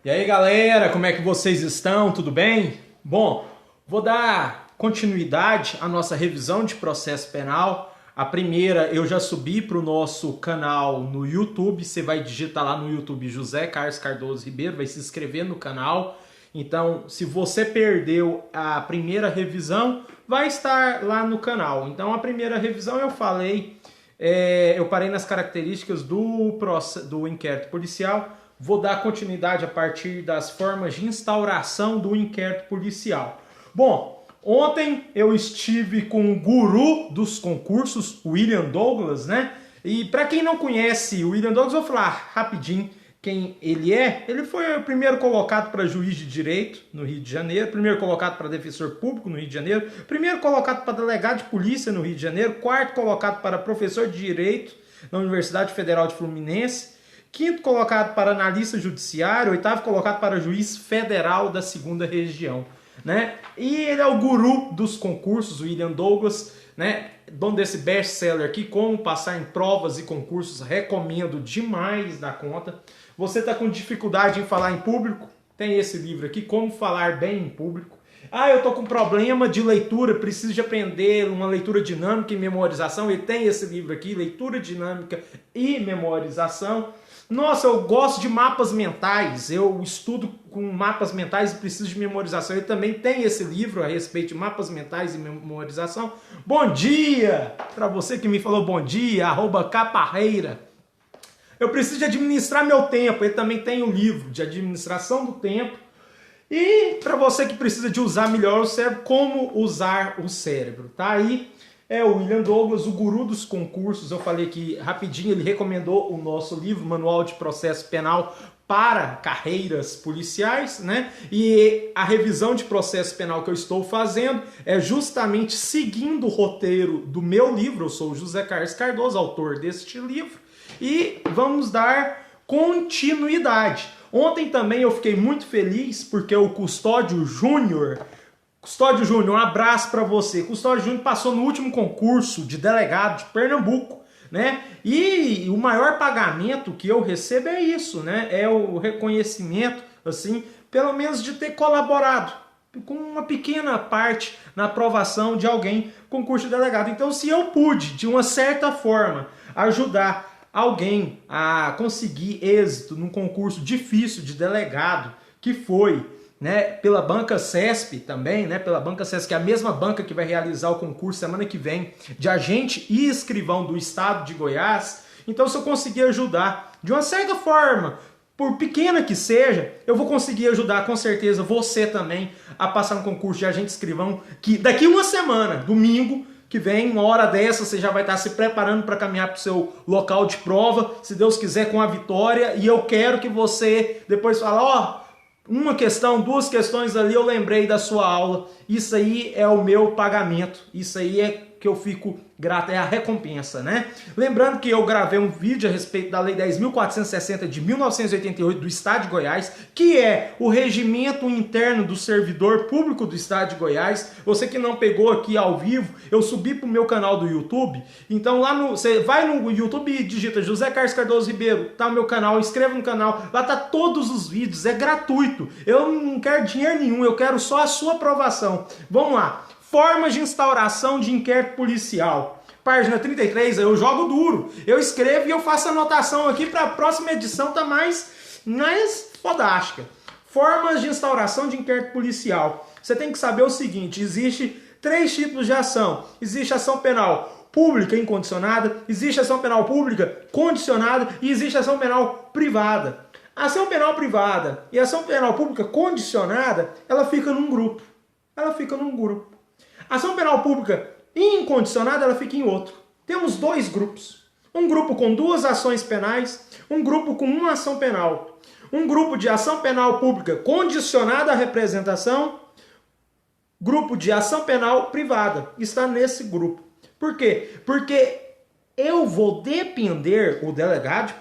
E aí galera, como é que vocês estão? Tudo bem? Bom, vou dar continuidade à nossa revisão de processo penal. A primeira eu já subi para o nosso canal no YouTube. Você vai digitar lá no YouTube José Carlos Cardoso Ribeiro, vai se inscrever no canal. Então, se você perdeu a primeira revisão, vai estar lá no canal. Então, a primeira revisão eu falei, eu parei nas características do inquérito policial. Vou dar continuidade a partir das formas de instauração do inquérito policial. Bom, ontem eu estive com o guru dos concursos, William Douglas, né? E para quem não conhece o William Douglas, eu vou falar rapidinho quem ele é. Ele foi o primeiro colocado para juiz de direito no Rio de Janeiro, primeiro colocado para defensor público no Rio de Janeiro, primeiro colocado para delegado de polícia no Rio de Janeiro, quarto colocado para professor de direito na Universidade Federal de Fluminense, quinto colocado para analista judiciário, oitavo colocado para juiz federal da segunda região, né? E ele é o guru dos concursos, o William Douglas, né? Dono desse best-seller aqui, Como Passar em Provas e Concursos, recomendo demais da conta. Você está com dificuldade em falar em público? Tem esse livro aqui, Como Falar Bem em Público. Ah, eu estou com problema de leitura, preciso de aprender uma leitura dinâmica e memorização. Ele tem esse livro aqui, Leitura Dinâmica e Memorização. Nossa, eu gosto de mapas mentais, eu estudo com mapas mentais e preciso de memorização. Ele também tem esse livro a respeito de mapas mentais e memorização. Bom dia! Para você que me falou bom dia, @caparreira. Eu preciso de administrar meu tempo. Ele também tem um livro de administração do tempo. E para você que precisa de usar melhor o cérebro, como usar o cérebro. Tá aí. É o William Douglas, o guru dos concursos. Eu falei que rapidinho ele recomendou o nosso livro, Manual de Processo Penal para Carreiras Policiais, né? E a revisão de processo penal que eu estou fazendo é justamente seguindo o roteiro do meu livro. Eu sou o José Carlos Cardoso, autor deste livro, e vamos dar continuidade. Ontem também eu fiquei muito feliz porque o Custódio Júnior, um abraço para você. Custódio Júnior passou no último concurso de delegado de Pernambuco, né? E o maior pagamento que eu recebo é isso, né? É o reconhecimento, assim, pelo menos de ter colaborado com uma pequena parte na aprovação de alguém concurso de delegado. Então, se eu pude, de uma certa forma, ajudar alguém a conseguir êxito num concurso difícil de delegado, que foi, né, pela banca CESP também, né, pela banca CESP, que é a mesma banca que vai realizar o concurso semana que vem de agente e escrivão do estado de Goiás. Então, se eu conseguir ajudar de uma certa forma, por pequena que seja, eu vou conseguir ajudar com certeza você também a passar no concurso de agente escrivão, que daqui uma semana, domingo que vem, uma hora dessa, você já vai estar se preparando para caminhar para o seu local de prova, se Deus quiser, com a vitória. E eu quero que você depois fale, ó, uma questão, duas questões ali, eu lembrei da sua aula. Isso aí é o meu pagamento. Isso aí é que eu fico grato, é a recompensa, né? Lembrando que eu gravei um vídeo a respeito da Lei 10.460 de 1988 do Estado de Goiás, que é o regimento interno do servidor público do Estado de Goiás. Você que não pegou aqui ao vivo, eu subi pro meu canal do YouTube. Então lá você vai no YouTube e digita José Carlos Cardoso Ribeiro, tá o meu canal, inscreva no canal, lá tá todos os vídeos, é gratuito. Eu não quero dinheiro nenhum, eu quero só a sua aprovação. Vamos lá. Formas de instauração de inquérito policial. Página 33, eu jogo duro. Eu escrevo e eu faço anotação aqui para a próxima edição tá mais fodástica. Formas de instauração de inquérito policial. Você tem que saber o seguinte, existe 3 tipos de ação. Existe ação penal pública incondicionada, existe ação penal pública condicionada e existe ação penal privada. A ação penal privada e a ação penal pública condicionada, ela fica num grupo. A ação penal pública incondicionada, ela fica em outro. Temos 2 grupos. Um grupo com 2 ações penais, um grupo com 1 ação penal. Um grupo de ação penal pública condicionada à representação, grupo de ação penal privada. Está nesse grupo. Por quê? Porque eu vou depender, o delegado de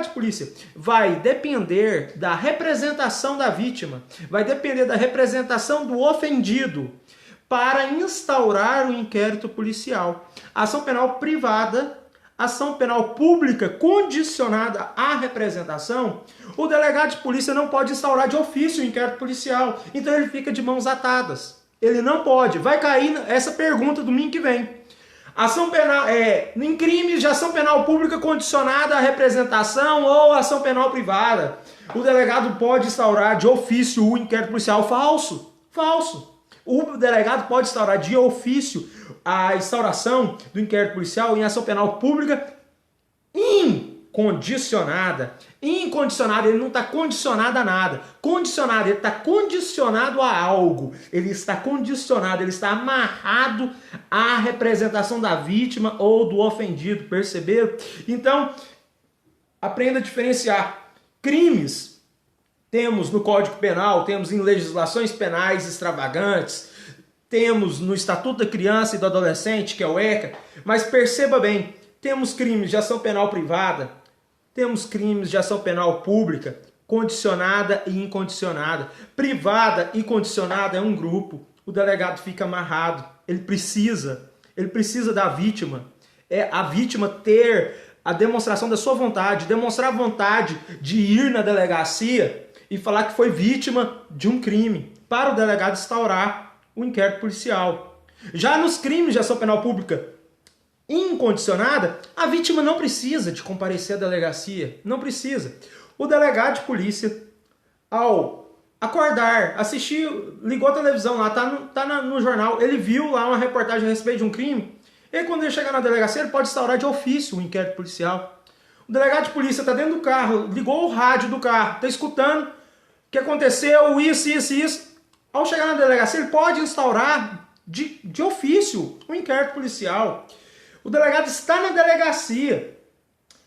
polícia vai depender da representação da vítima, vai depender da representação do ofendido para instaurar o inquérito policial. A ação penal privada, ação penal pública condicionada à representação, o delegado de polícia não pode instaurar de ofício o inquérito policial. Então ele fica de mãos atadas. Ele não pode. Vai cair essa pergunta domingo que vem. Ação penal, em crimes de ação penal pública condicionada à representação ou ação penal privada, o delegado pode instaurar de ofício o inquérito policial. Falso. Falso. O delegado pode instaurar de ofício a instauração do inquérito policial em ação penal pública incondicionada. Incondicionada, ele não está condicionado a nada. Condicionado, ele está condicionado a algo. Ele está condicionado, ele está amarrado à representação da vítima ou do ofendido, perceberam? Então, aprenda a diferenciar crimes. Temos no Código Penal, temos em legislações penais extravagantes, temos no Estatuto da Criança e do Adolescente, que é o ECA, mas perceba bem, temos crimes de ação penal privada, temos crimes de ação penal pública, condicionada e incondicionada. Privada e condicionada é um grupo, o delegado fica amarrado, ele precisa da vítima, a vítima ter a demonstração da sua vontade, demonstrar a vontade de ir na delegacia e falar que foi vítima de um crime, para o delegado instaurar o inquérito policial. Já nos crimes de ação penal pública incondicionada, a vítima não precisa de comparecer à delegacia, não precisa. O delegado de polícia, ao acordar, assistir, ligou a televisão lá, tá no jornal, ele viu lá uma reportagem a respeito de um crime, e quando ele chegar na delegacia, ele pode instaurar de ofício o inquérito policial. O delegado de polícia está dentro do carro, ligou o rádio do carro, está escutando o que aconteceu, isso. Ao chegar na delegacia, ele pode instaurar de ofício o inquérito policial. O delegado está na delegacia,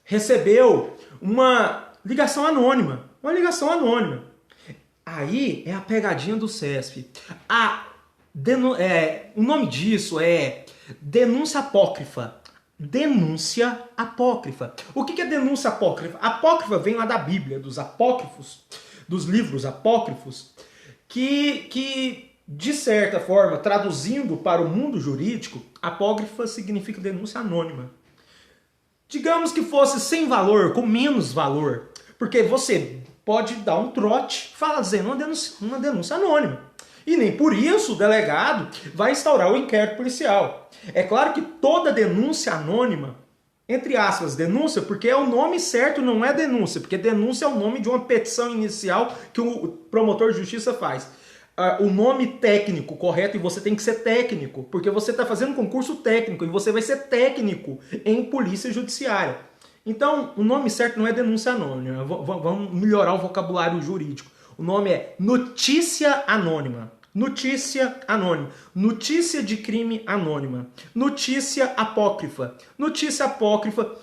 recebeu uma ligação anônima. Aí é a pegadinha do CESP. O nome disso é denúncia apócrifa. Denúncia apócrifa. O que é denúncia apócrifa? Apócrifa vem lá da Bíblia, dos apócrifos, dos livros apócrifos, que de certa forma, traduzindo para o mundo jurídico, apócrifa significa denúncia anônima. Digamos que fosse sem valor, com menos valor, porque você pode dar um trote, fazendo uma denúncia anônima. E nem por isso o delegado vai instaurar o inquérito policial. É claro que toda denúncia anônima, entre aspas, denúncia, porque é o nome certo, não é denúncia, porque denúncia é o nome de uma petição inicial que o promotor de justiça faz. O nome técnico correto, e você tem que ser técnico, porque você está fazendo concurso técnico e você vai ser técnico em polícia judiciária. Então, o nome certo não é denúncia anônima, vamos melhorar o vocabulário jurídico. O nome é notícia anônima. Notícia anônima. Notícia de crime anônima. Notícia apócrifa. Notícia apócrifa,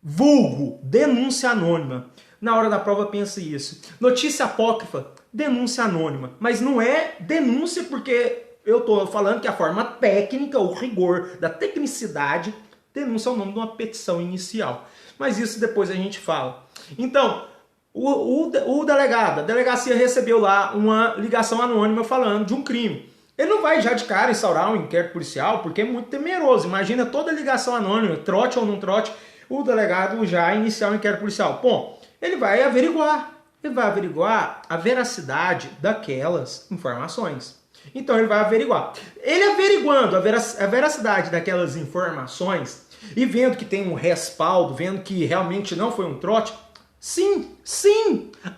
vulgo, denúncia anônima. Na hora da prova pense isso. Notícia apócrifa, denúncia anônima. Mas não é denúncia porque eu estou falando que a forma técnica, o rigor da tecnicidade, denúncia é o nome de uma petição inicial. Mas isso depois a gente fala. Então, o delegado, a delegacia recebeu lá uma ligação anônima falando de um crime. Ele não vai já de cara instaurar um inquérito policial porque é muito temeroso. Imagina toda ligação anônima, trote ou não trote, o delegado já iniciar um inquérito policial. Bom, ele vai averiguar a veracidade daquelas informações. Então ele vai averiguar. Ele averiguando a veracidade daquelas informações e vendo que tem um respaldo, vendo que realmente não foi um trote, sim,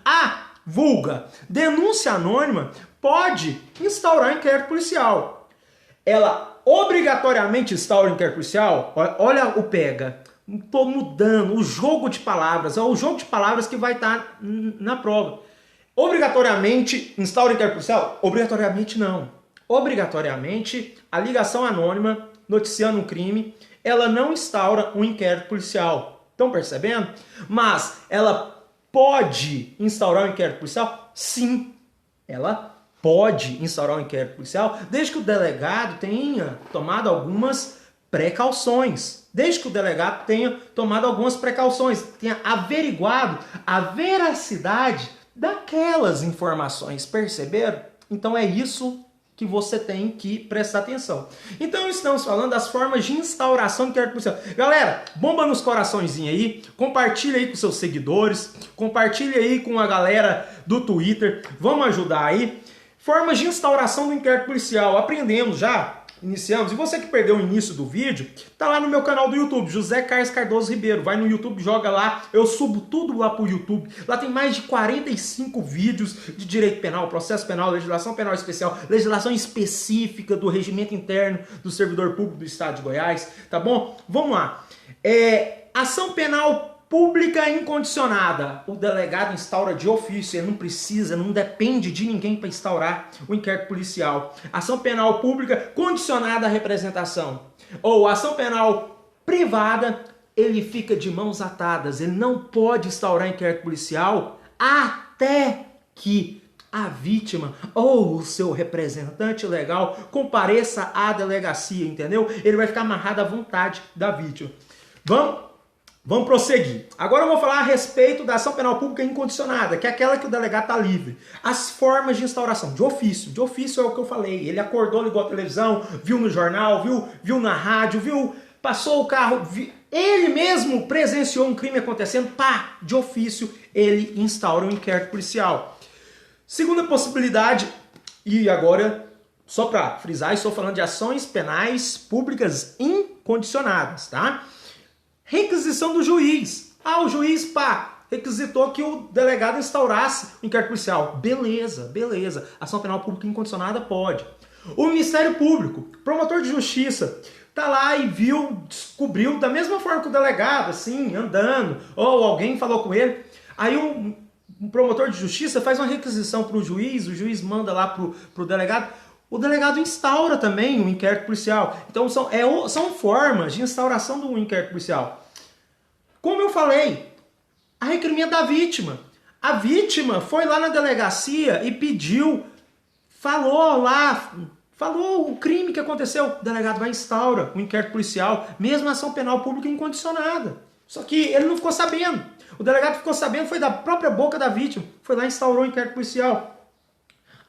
a vulga denúncia anônima pode instaurar inquérito policial. Ela obrigatoriamente instaura inquérito policial? Olha o pega. Estou mudando o jogo de palavras. É o jogo de palavras que vai estar na prova. Obrigatoriamente instaura inquérito policial? Obrigatoriamente não. Obrigatoriamente, a ligação anônima noticiando um crime, ela não instaura um inquérito policial. Estão percebendo? Mas ela pode instaurar um inquérito policial? Sim, ela pode instaurar um inquérito policial, desde que o delegado tenha tomado algumas precauções. Desde que o delegado tenha tomado algumas precauções, tenha averiguado a veracidade daquelas informações. Perceberam? Então é isso que que você tem que prestar atenção. Então estamos falando das formas de instauração do inquérito policial. Galera, bomba nos coraçõezinhos aí, compartilha aí com seus seguidores, compartilha aí com a galera do Twitter, vamos ajudar aí. Formas de instauração do inquérito policial, aprendemos já, iniciamos. E você que perdeu o início do vídeo, tá lá no meu canal do YouTube, José Carlos Cardoso Ribeiro. Vai no YouTube, joga lá, eu subo tudo lá pro YouTube. Lá tem mais de 45 vídeos de direito penal, processo penal, legislação penal especial, legislação específica do regimento interno do servidor público do estado de Goiás, tá bom? Vamos lá. Ação penal pública incondicionada. O delegado instaura de ofício, ele não precisa, não depende de ninguém para instaurar o inquérito policial. Ação penal pública condicionada à representação. Ou ação penal privada, ele fica de mãos atadas, ele não pode instaurar inquérito policial até que a vítima ou o seu representante legal compareça à delegacia, entendeu? Ele vai ficar amarrado à vontade da vítima. Vamos prosseguir. Agora eu vou falar a respeito da ação penal pública incondicionada, que é aquela que o delegado está livre. As formas de instauração, de ofício. De ofício é o que eu falei. Ele acordou, ligou a televisão, viu no jornal, viu na rádio, passou o carro, ele mesmo presenciou um crime acontecendo, pá, de ofício, ele instaura um inquérito policial. Segunda possibilidade, e agora, só para frisar, estou falando de ações penais públicas incondicionadas, tá? Requisição do juiz. O juiz, requisitou que o delegado instaurasse o inquérito policial. Beleza. Ação penal pública incondicionada pode. O Ministério Público, promotor de justiça, tá lá e descobriu, da mesma forma que o delegado, assim, andando, ou alguém falou com ele. Aí um promotor de justiça faz uma requisição para o juiz manda lá pro delegado. O delegado instaura também o inquérito policial. Então são formas de instauração do inquérito policial. Como eu falei, a requerimento da vítima. A vítima foi lá na delegacia e pediu, falou o crime que aconteceu. O delegado vai instaura o inquérito policial, mesmo ação penal pública incondicionada. Só que ele não ficou sabendo. O delegado ficou sabendo, foi da própria boca da vítima. Foi lá e instaurou o inquérito policial.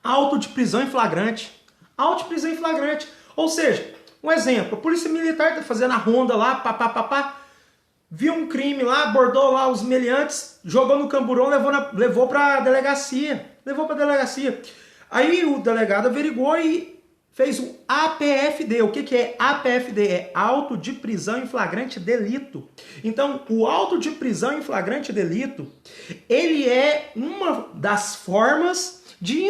Auto de prisão em flagrante. Auto de prisão em flagrante. Ou seja, um exemplo, a polícia militar está fazendo a ronda lá, viu um crime lá, abordou lá os meliantes, jogou no camburão, levou para a delegacia. Aí o delegado averigou e fez o APFD. O que é APFD? É auto de prisão em flagrante delito. Então, o auto de prisão em flagrante delito, ele é uma das formas de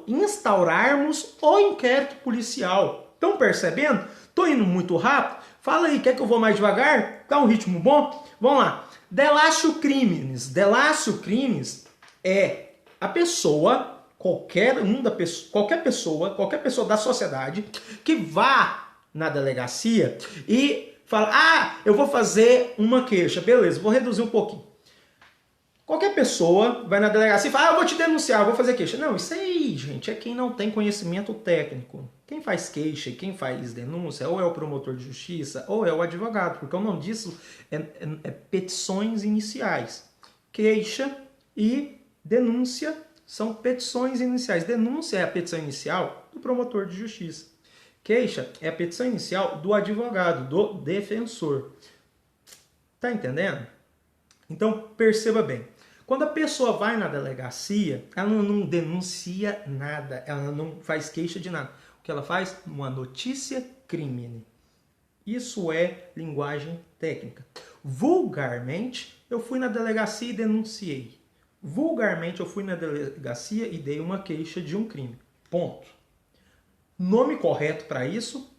instaurarmos o inquérito policial. Estão percebendo? Estou indo muito rápido? Fala aí, quer que eu vou mais devagar? Dá um ritmo bom? Vamos lá. Delatio crimes. Delatio crimes é a pessoa, qualquer pessoa da sociedade que vá na delegacia e fala, eu vou fazer uma queixa. Beleza, vou reduzir um pouquinho. Qualquer pessoa vai na delegacia e fala, eu vou te denunciar, eu vou fazer queixa. Não, isso aí, gente, é quem não tem conhecimento técnico. Quem faz queixa, quem faz denúncia, ou é o promotor de justiça, ou é o advogado, porque o nome disso é petições iniciais. Queixa e denúncia são petições iniciais. Denúncia é a petição inicial do promotor de justiça. Queixa é a petição inicial do advogado, do defensor. Tá entendendo? Então, perceba bem. Quando a pessoa vai na delegacia, ela não denuncia nada, ela não faz queixa de nada. O que ela faz? Uma notícia crimine. Isso é linguagem técnica. Vulgarmente, eu fui na delegacia e denunciei. Vulgarmente, eu fui na delegacia e dei uma queixa de um crime. Ponto. Nome correto para isso?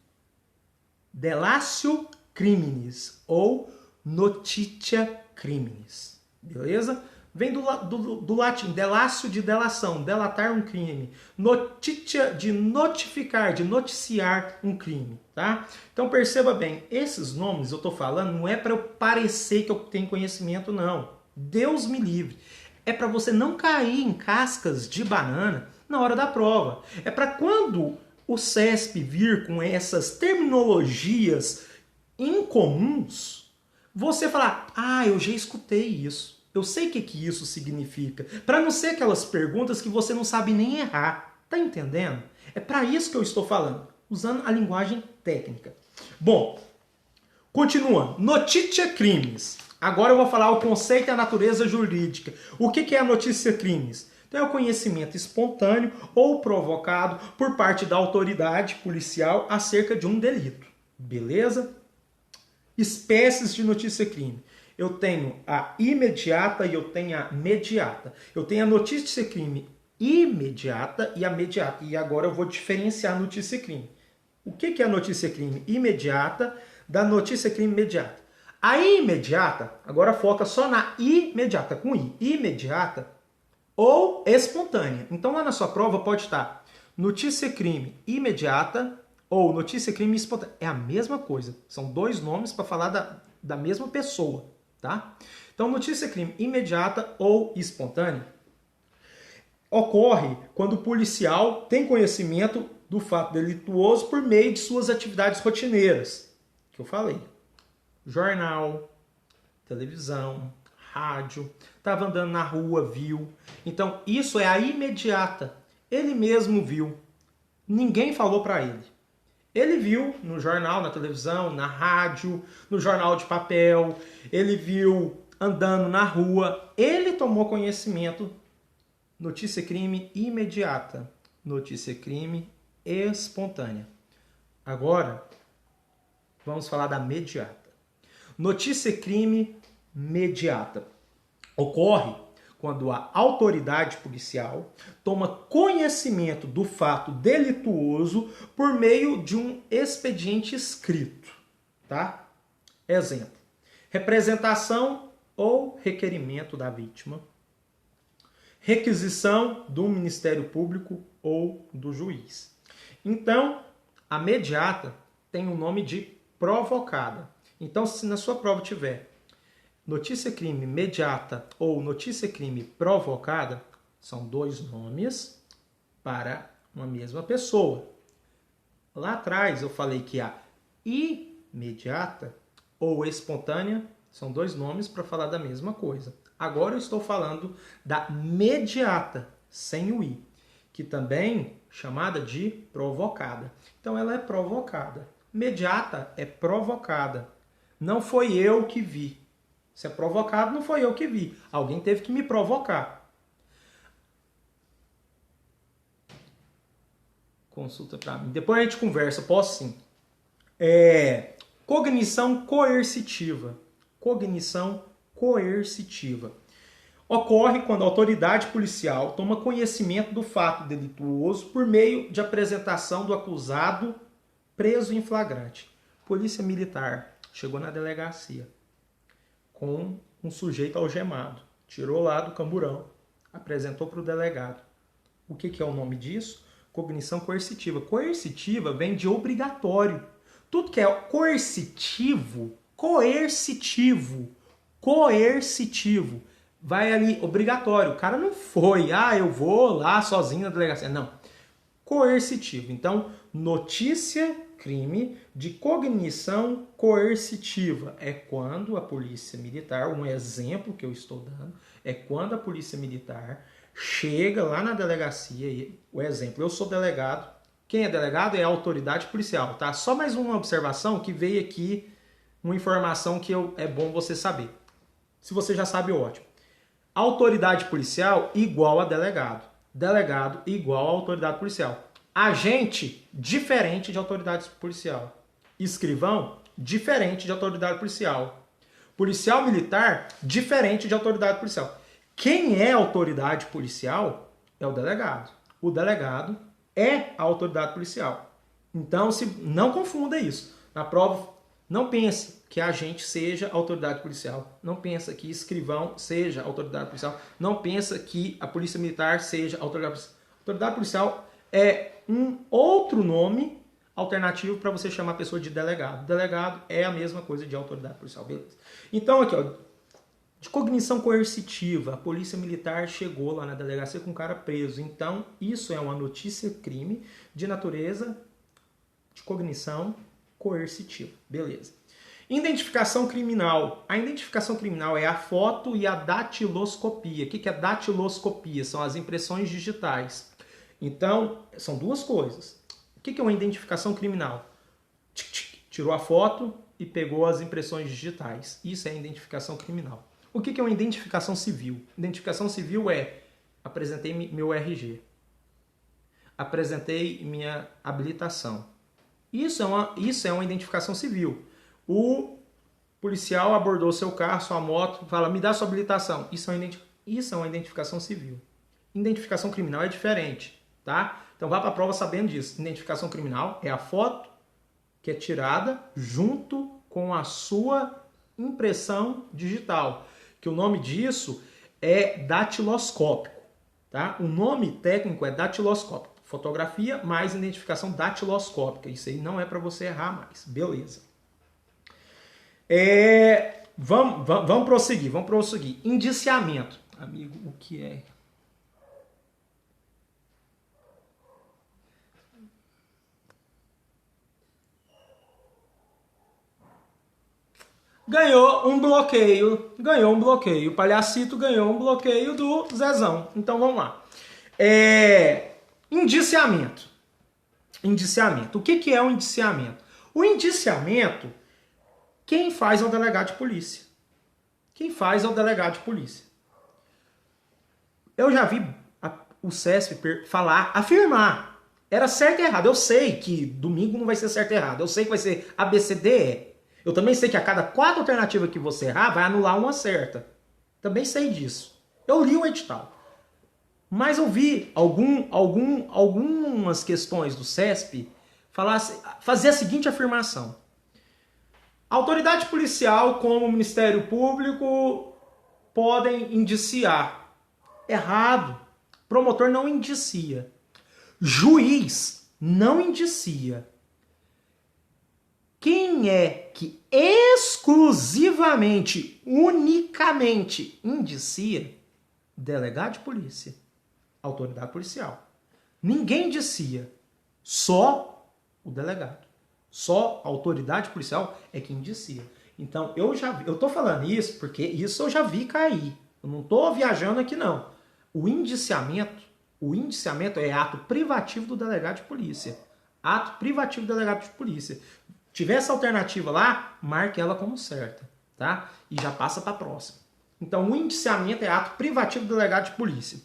Delatio criminis ou notitia criminis. Beleza? Vem do latim, delatio de delação, delatar um crime. Notitia de notificar, de noticiar um crime, tá? Então perceba bem, esses nomes eu estou falando não é para eu parecer que eu tenho conhecimento, não. Deus me livre. É para você não cair em cascas de banana na hora da prova. É para quando o CESP vir com essas terminologias incomuns, você falar, eu já escutei isso. Eu sei o que isso significa. Para não ser aquelas perguntas que você não sabe nem errar. Tá entendendo? É para isso que eu estou falando, usando a linguagem técnica. Bom, continuando. Notícia crimes. Agora eu vou falar o conceito e a natureza jurídica. O que é a notícia crimes? Então é o conhecimento espontâneo ou provocado por parte da autoridade policial acerca de um delito. Beleza? Espécies de notícia crime. Eu tenho a imediata e eu tenho a mediata. Eu tenho a notícia crime imediata e a mediata. E agora eu vou diferenciar a notícia crime. O que é a notícia crime imediata da notícia crime imediata? A imediata, agora foca só na imediata, com I. Imediata ou espontânea. Então lá na sua prova pode estar notícia crime imediata ou notícia crime espontânea. É a mesma coisa. São dois nomes para falar da mesma pessoa, tá? Então notícia crime imediata ou espontânea ocorre quando o policial tem conhecimento do fato delituoso por meio de suas atividades rotineiras, que eu falei. Jornal, televisão, rádio, estava andando na rua, viu. Então, isso é a imediata. Ele mesmo viu. Ninguém falou para ele. Ele viu no jornal, na televisão, na rádio, no jornal de papel. Ele viu andando na rua. Ele tomou conhecimento. Notícia crime imediata. Notícia crime espontânea. Agora, vamos falar da mediata. Notícia crime mediata ocorre quando a autoridade policial toma conhecimento do fato delituoso por meio de um expediente escrito, tá? Exemplo: representação ou requerimento da vítima, requisição do Ministério Público ou do juiz. Então, a mediata tem o nome de provocada. Então, se na sua prova tiver notícia crime mediata ou notícia crime provocada, são dois nomes para uma mesma pessoa. Lá atrás eu falei que a imediata ou espontânea são dois nomes para falar da mesma coisa. Agora eu estou falando da mediata, sem o i, que também é chamada de provocada. Então ela é provocada. Mediata é provocada. Não foi eu que vi. Se é provocado, não foi eu que vi. Alguém teve que me provocar. Consulta para mim. Depois a gente conversa. Posso sim. Cognição coercitiva. Cognição coercitiva. Ocorre quando a autoridade policial toma conhecimento do fato delituoso por meio de apresentação do acusado preso em flagrante. Polícia Militar chegou na delegacia com um sujeito algemado. Tirou lá do camburão, apresentou para o delegado. O que é o nome disso? Cognição coercitiva. Coercitiva vem de obrigatório. Tudo que é coercitivo, vai ali, obrigatório. O cara não foi, eu vou lá sozinho na delegacia. Não. Coercitivo. Então, notícia crime de cognição coercitiva é quando a polícia militar, um exemplo que eu estou dando, é quando a polícia militar chega lá na delegacia, e o exemplo, eu sou delegado, quem é delegado é a autoridade policial, tá? Só mais uma observação que veio aqui, uma informação que é bom você saber. Se você já sabe, ótimo. Autoridade policial igual a delegado. Delegado igual a autoridade policial. Agente, diferente de autoridade policial. Escrivão, diferente de autoridade policial. Policial militar, diferente de autoridade policial. Quem é autoridade policial é o delegado. O delegado é a autoridade policial. Então, não confunda isso. Na prova, não pense que agente seja autoridade policial. Não pensa que escrivão seja autoridade policial. Não pensa que a polícia militar seja autoridade policial. Autoridade policial é um outro nome alternativo para você chamar a pessoa de delegado. Delegado é a mesma coisa de autoridade policial, beleza? Então aqui, de cognição coercitiva, a polícia militar chegou lá na delegacia com um cara preso. Então isso é uma notícia crime de natureza de cognição coercitiva, beleza? Identificação criminal. A identificação criminal é a foto e a datiloscopia. O que é datiloscopia? São as impressões digitais. Então, são duas coisas. O que é uma identificação criminal? Tirou a foto e pegou as impressões digitais. Isso é identificação criminal. O que é uma identificação civil? Identificação civil é: apresentei meu RG, apresentei minha habilitação. Isso é uma identificação civil. O policial abordou seu carro, sua moto, fala: me dá sua habilitação. Isso é uma identificação civil. Identificação criminal é diferente, tá? Então vá para a prova sabendo disso. Identificação criminal é a foto que é tirada junto com a sua impressão digital, que o nome disso é datiloscópico, tá? O nome técnico é datiloscópico. Fotografia mais identificação datiloscópica. Isso aí não é para você errar mais. Beleza. Vamos prosseguir. Indiciamento. Amigo, o que é? Ganhou um bloqueio. O Palhacito ganhou um bloqueio do Zezão. Então vamos lá. Indiciamento. O que é um indiciamento? O indiciamento, quem faz é o delegado de polícia. Eu já vi o CESP afirmar. Era certo e errado. Eu sei que domingo não vai ser certo e errado. Eu sei que vai ser ABCDE. Eu também sei que a cada 4 alternativas que você errar, vai anular uma certa. Também sei disso. Eu li o edital. Mas eu vi algumas questões do CESP fazer a seguinte afirmação. A autoridade policial, como o Ministério Público, podem indiciar. Errado. Promotor não indicia. Juiz não indicia. Quem é que exclusivamente, unicamente indicia? Delegado de polícia. Autoridade policial. Ninguém indicia. Só o delegado. Só a autoridade policial é que indicia. Então, eu tô falando isso porque isso eu já vi cair. Eu não tô viajando aqui, não. O indiciamento é ato privativo do delegado de polícia. Ato privativo do delegado de polícia. Tiver essa alternativa lá, marque ela como certa, tá? E já passa para a próxima. Então, o indiciamento é ato privativo do delegado de polícia.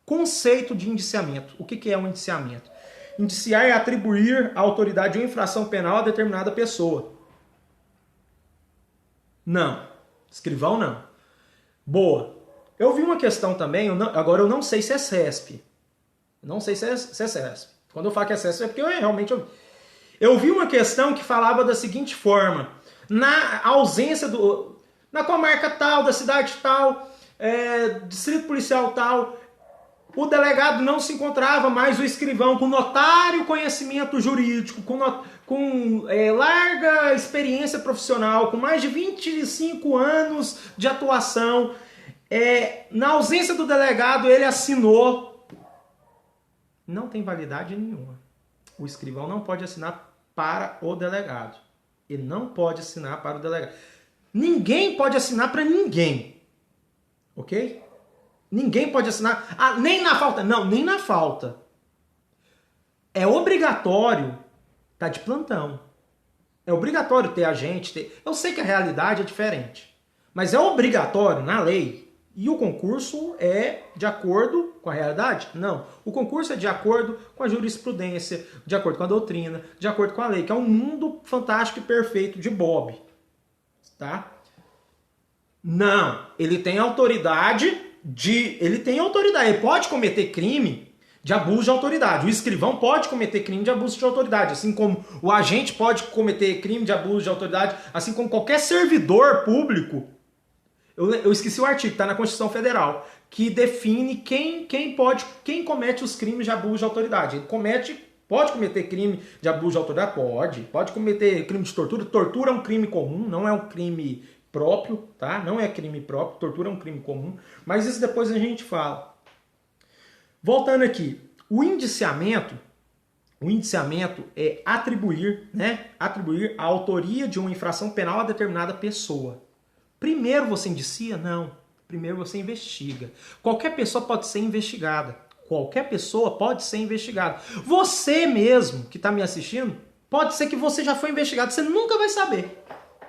Conceito de indiciamento. O que é um indiciamento? Indiciar é atribuir à autoridade uma infração penal a determinada pessoa. Não. Escrivão, não. Boa. Eu vi uma questão também, agora eu não sei se é CESP. Não sei se é CESP. Quando eu falo que é CESP é porque eu realmente... Eu vi uma questão que falava da seguinte forma. Na ausência na comarca tal, da cidade tal, distrito policial tal, o delegado não se encontrava mais o escrivão com notário conhecimento jurídico, com larga experiência profissional, com mais de 25 anos de atuação. Na ausência do delegado, ele assinou. Não tem validade nenhuma. O escrivão não pode assinar para o delegado. Ele não pode assinar para o delegado. Ninguém pode assinar para ninguém. Ok? Ninguém pode assinar. Nem na falta. Não, nem na falta. É obrigatório estar de plantão. É obrigatório ter agente. Eu sei que a realidade é diferente. Mas é obrigatório na lei. E o concurso é de acordo com a realidade? Não. O concurso é de acordo com a jurisprudência, de acordo com a doutrina, de acordo com a lei, que é um mundo fantástico e perfeito de Bob. Tá? Não. Ele tem autoridade ele pode cometer crime de abuso de autoridade. O escrivão pode cometer crime de abuso de autoridade, assim como o agente pode cometer crime de abuso de autoridade, assim como qualquer servidor público. Eu esqueci o artigo, está na Constituição Federal, que define quem comete os crimes de abuso de autoridade. Ele pode cometer crime de abuso de autoridade? Pode cometer crime de tortura. Tortura é um crime comum, não é um crime próprio, tá? Não é crime próprio, tortura é um crime comum, mas isso depois a gente fala. Voltando aqui, o indiciamento é atribuir a autoria de uma infração penal a determinada pessoa. Primeiro você indicia? Não. Primeiro você investiga. Qualquer pessoa pode ser investigada. Qualquer pessoa pode ser investigada. Você mesmo que está me assistindo, pode ser que você já foi investigado, você nunca vai saber.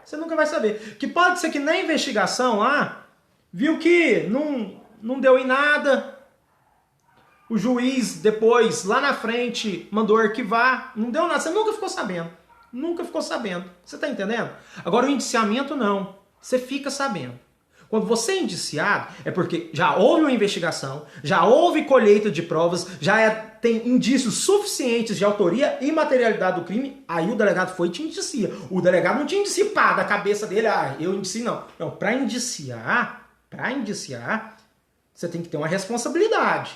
Você nunca vai saber. Que pode ser que na investigação lá, viu que não deu em nada, o juiz depois, lá na frente, mandou arquivar, não deu nada, você nunca ficou sabendo. Nunca ficou sabendo. Você está entendendo? Agora o indiciamento não. Você fica sabendo. Quando você é indiciado, é porque já houve uma investigação, já houve colheita de provas, tem indícios suficientes de autoria e materialidade do crime, aí o delegado foi e te indicia. O delegado não te indicia, pá, da cabeça dele, eu indicio, não. Não, para indiciar, você tem que ter uma responsabilidade.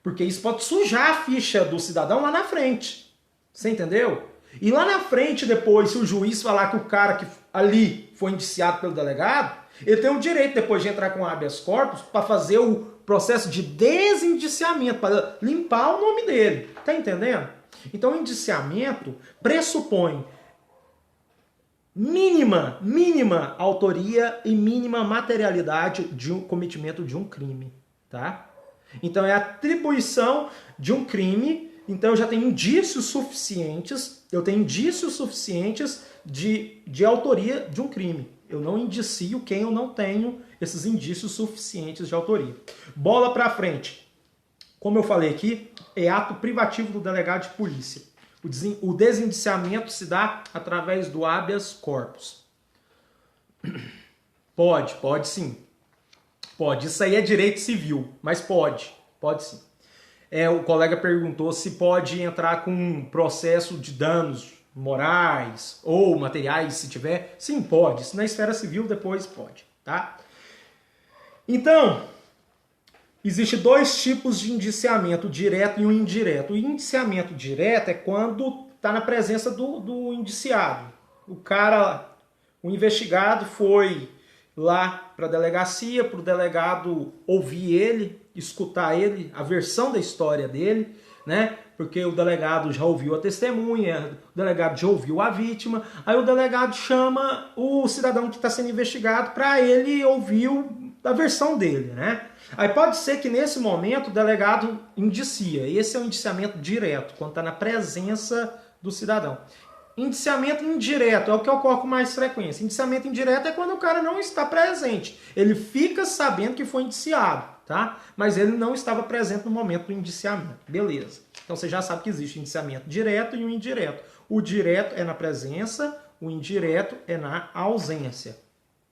Porque isso pode sujar a ficha do cidadão lá na frente. Você entendeu? E lá na frente, depois, se o juiz falar que o cara que ali foi indiciado pelo delegado, ele tem o direito, depois de entrar com habeas corpus, para fazer o processo de desindiciamento, para limpar o nome dele. Tá entendendo? Então, o indiciamento pressupõe mínima autoria e mínima materialidade de um cometimento de um crime. Tá? Então, é a atribuição de um crime. Então, eu já tenho indícios suficientes, de autoria de um crime. Eu não indicio quem eu não tenho esses indícios suficientes de autoria. Bola pra frente. Como eu falei aqui, é ato privativo do delegado de polícia. O desindiciamento se dá através do habeas corpus. Pode sim. Pode. Isso aí é direito civil, mas pode sim. O colega perguntou se pode entrar com um processo de danos morais ou materiais, se tiver. Sim, pode. Se na esfera civil, depois pode. Tá? Então, existe dois tipos de indiciamento, o direto e o indireto. O indiciamento direto é quando está na presença do indiciado. O investigado foi lá para a delegacia, para o delegado ouvir ele, escutar ele, a versão da história dele, né? Porque o delegado já ouviu a testemunha, o delegado já ouviu a vítima, aí o delegado chama o cidadão que está sendo investigado para ele ouvir a versão dele, né? Aí pode ser que nesse momento o delegado indicia. Esse é o indiciamento direto, quando está na presença do cidadão. Indiciamento indireto é o que ocorre com mais frequência. Indiciamento indireto é quando o cara não está presente. Ele fica sabendo que foi indiciado, tá? Mas ele não estava presente no momento do indiciamento. Beleza. Então você já sabe que existe indiciamento direto e o indireto. O direto é na presença, o indireto é na ausência.